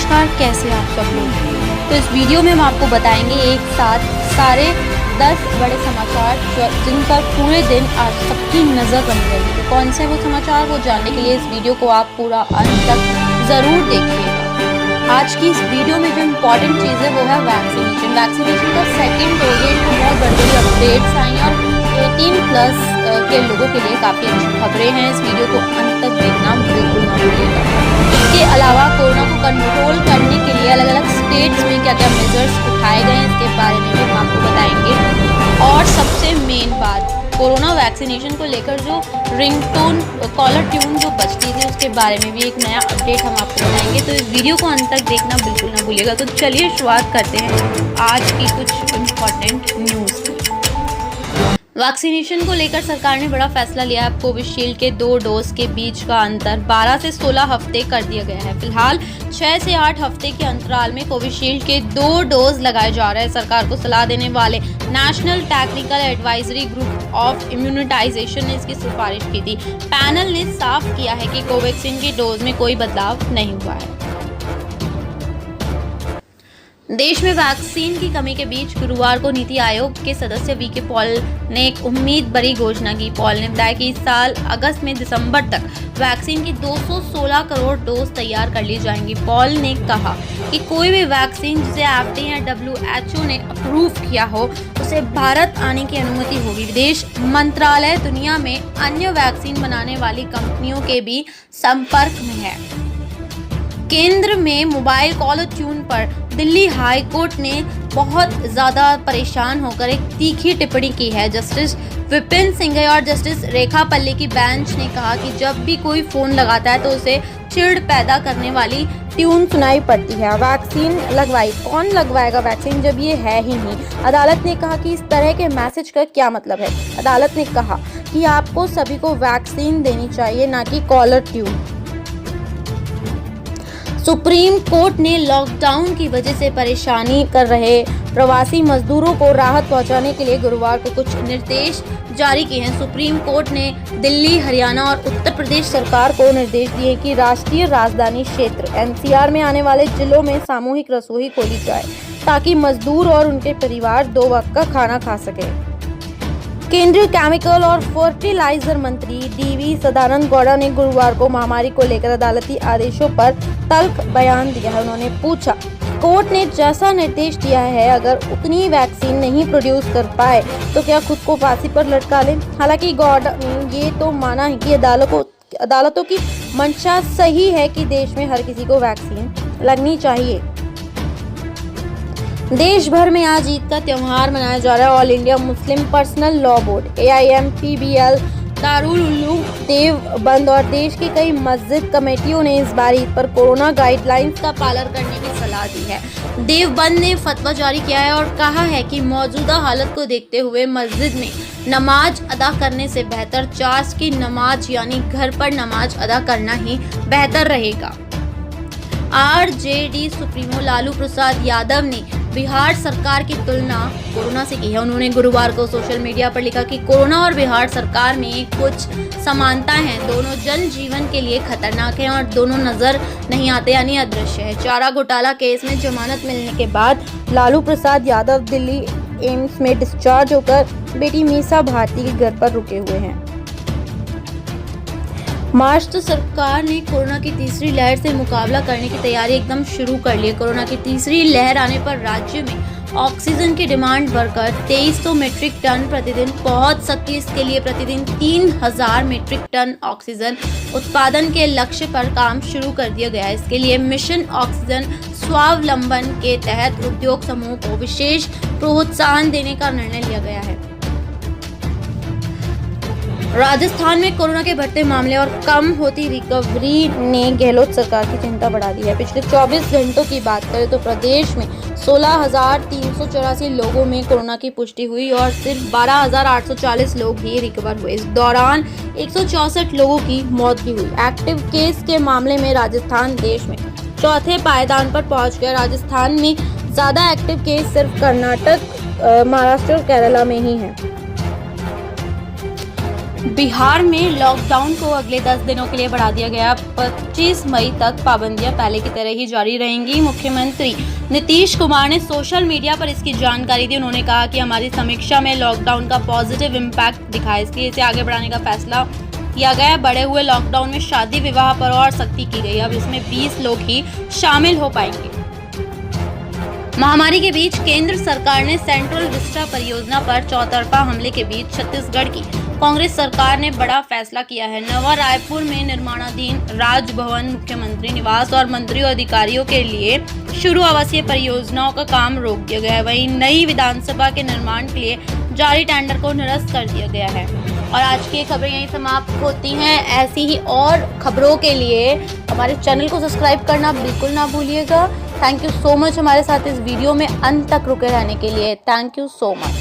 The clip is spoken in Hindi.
नमस्कार, कैसे आप सब लोग। तो इस वीडियो में हम आपको बताएंगे एक साथ सारे 10 बड़े समाचार जिन पर पूरे दिन आज सबकी नज़र बनी रहेगी। तो कौन से वो समाचार, वो जानने के लिए इस वीडियो को आप पूरा अंत तक ज़रूर देखिएगा। आज की इस वीडियो में जो इम्पोर्टेंट चीज़ है वो है वैक्सीनेशन का सेकेंड डोज है। इसमें बहुत बड़ी बड़ी अपडेट्स आई और 18+ के लोगों के लिए काफ़ी अच्छी खबरें हैं। इस वीडियो को अंत तक देखना बिल्कुल ना भूलिएगा। इसके अलावा कोरोना को कंट्रोल करने के लिए अलग अलग स्टेट्स में क्या क्या मेजर्स उठाए गए हैं, इसके बारे में भी हम आपको बताएंगे। और सबसे मेन बात, कोरोना वैक्सीनेशन को लेकर जो रिंगटोन कॉलर ट्यून जो बजती थी उसके बारे में भी एक नया अपडेट हम आपको बताएंगे। तो इस वीडियो को अंत तक देखना बिल्कुल ना भूलिएगा। तो चलिए शुरुआत करते हैं आज की कुछ इम्पॉर्टेंट न्यूज़ की। वैक्सीनेशन को लेकर सरकार ने बड़ा फैसला लिया है। कोविशील्ड के 2 डोज के बीच का अंतर 12 से 16 हफ्ते कर दिया गया है। फिलहाल 6 से 8 हफ्ते के अंतराल में कोविशील्ड के 2 डोज लगाए जा रहे हैं। सरकार को सलाह देने वाले national technical advisory group of immunisation ने इसकी सिफारिश की थी। पैनल ने साफ किया है कि कोवैक्सीन के डोज में कोई बदलाव नहीं हुआ है। देश में वैक्सीन की कमी के बीच गुरुवार को नीति आयोग के सदस्य वीके पॉल ने एक उम्मीद भरी घोषणा की। पॉल ने बताया कि इस साल अगस्त में दिसंबर तक वैक्सीन की 216 करोड़ डोज तैयार कर ली जाएंगी। पॉल ने कहा कि कोई भी वैक्सीन जिसे एफडीए या WHO ने अप्रूव किया हो उसे भारत आने की अनुमति होगी। विदेश मंत्रालय दुनिया में अन्य वैक्सीन बनाने वाली कंपनियों के भी संपर्क में है। केंद्र में मोबाइल कॉलर ट्यून पर दिल्ली हाई कोर्ट ने बहुत ज़्यादा परेशान होकर एक तीखी टिप्पणी की है। जस्टिस विपिन सिंघई और जस्टिस रेखा पल्ले की बेंच ने कहा कि जब भी कोई फ़ोन लगाता है तो उसे चिढ़ पैदा करने वाली ट्यून सुनाई पड़ती है। वैक्सीन लगवाई, कौन लगवाएगा वैक्सीन जब ये है ही नहीं। अदालत ने कहा कि इस तरह के मैसेज का क्या मतलब है। अदालत ने कहा कि आपको सभी को वैक्सीन देनी चाहिए, ना कि कॉलर ट्यून। सुप्रीम कोर्ट ने लॉकडाउन की वजह से परेशानी कर रहे प्रवासी मजदूरों को राहत पहुंचाने के लिए गुरुवार को कुछ निर्देश जारी किए हैं। सुप्रीम कोर्ट ने दिल्ली, हरियाणा और उत्तर प्रदेश सरकार को निर्देश दिए कि राष्ट्रीय राजधानी क्षेत्र NCR में आने वाले जिलों में सामूहिक रसोई खोली जाए ताकि मजदूर और उनके परिवार 2 वक्त का खाना खा सकें। केंद्रीय केमिकल और फर्टिलाइजर मंत्री DV सदानंद गौड़ा ने गुरुवार को महामारी को लेकर अदालती आदेशों पर तल्ख बयान दिया है। उन्होंने पूछा, कोर्ट ने जैसा निर्देश दिया है अगर उतनी वैक्सीन नहीं प्रोड्यूस कर पाए तो क्या खुद को फांसी पर लटका लें। हालांकि गौड़ा ने ये तो माना है कि अदालतों की मंशा सही है कि देश में हर किसी को वैक्सीन लगनी चाहिए। देश भर में आज ईद का त्यौहार मनाया जा रहा है। All India Muslim personal law board AIMPBL, Darul Uloom Deoband और देश की कई मस्जिद कमेटियों ने इस बार ईद पर कोरोना गाइडलाइंस का पालन करने की सलाह दी है। देवबंद ने फतवा जारी किया है और कहा है कि मौजूदा हालत को देखते हुए मस्जिद में नमाज अदा करने से बेहतर चाश की नमाज यानी घर पर नमाज अदा करना ही बेहतर रहेगा। RJD सुप्रीमो लालू प्रसाद यादव ने बिहार सरकार की तुलना कोरोना से की है। उन्होंने गुरुवार को सोशल मीडिया पर लिखा कि कोरोना और बिहार सरकार में कुछ समानताएं हैं। दोनों जन जीवन के लिए खतरनाक हैं और दोनों नजर नहीं आते यानी अदृश्य है। चारा घोटाला केस में जमानत मिलने के बाद लालू प्रसाद यादव दिल्ली एम्स में डिस्चार्ज होकर बेटी मीसा भारती के घर पर रुके हुए हैं। महाराष्ट्र सरकार ने कोरोना की तीसरी लहर से मुकाबला करने की तैयारी एकदम शुरू कर ली है। कोरोना की तीसरी लहर आने पर राज्य में ऑक्सीजन की डिमांड बढ़कर 2300 मीट्रिक टन प्रतिदिन पहुंच सकती है। इसके लिए प्रतिदिन 3000 मीट्रिक टन ऑक्सीजन उत्पादन के लक्ष्य पर काम शुरू कर दिया गया है। इसके लिए मिशन ऑक्सीजन स्वावलंबन के तहत उद्योग समूह को विशेष प्रोत्साहन देने का निर्णय लिया गया है। राजस्थान में कोरोना के बढ़ते मामले और कम होती रिकवरी ने गहलोत सरकार की चिंता बढ़ा दी है। पिछले 24 घंटों की बात करें तो प्रदेश में 16,384 लोगों में कोरोना की पुष्टि हुई और सिर्फ 12,840 लोग ही रिकवर हुए। इस दौरान 164 लोगों की मौत भी हुई। एक्टिव केस के मामले में राजस्थान देश में चौथे पायदान पर पहुंच गया। राजस्थान में ज्यादा एक्टिव केस सिर्फ कर्नाटक, महाराष्ट्र और केरला में ही है। बिहार में लॉकडाउन को अगले 10 दिनों के लिए बढ़ा दिया गया। 25 मई तक पाबंदियां पहले की तरह ही जारी रहेंगी। मुख्यमंत्री नीतीश कुमार ने सोशल मीडिया पर इसकी जानकारी दी। उन्होंने कहा कि हमारी समीक्षा में लॉकडाउन का पॉजिटिव इम्पैक्ट दिखा है, इसलिए इसे आगे बढ़ाने का फैसला किया गया है। बढ़े हुए लॉकडाउन में शादी विवाह पर और सख्ती की गई। अब इसमें 20 लोग ही शामिल हो पाएंगे। महामारी के बीच केंद्र सरकार ने सेंट्रल विस्टा परियोजना पर चौतरफा हमले के बीच छत्तीसगढ़ की कांग्रेस सरकार ने बड़ा फैसला किया है। नवा रायपुर में निर्माणाधीन राजभवन, मुख्यमंत्री निवास और मंत्रियों अधिकारियों के लिए शुरू आवासीय परियोजनाओं का काम रोक दिया गया है। वहीं नई विधानसभा के निर्माण के लिए जारी टेंडर को निरस्त कर दिया गया है। और आज की खबरें यहीं समाप्त होती हैं। ऐसी ही और खबरों के लिए हमारे चैनल को सब्सक्राइब करना बिल्कुल ना भूलिएगा। थैंक यू सो मच हमारे साथ इस वीडियो में अंत तक रुके रहने के लिए। Thank you so much.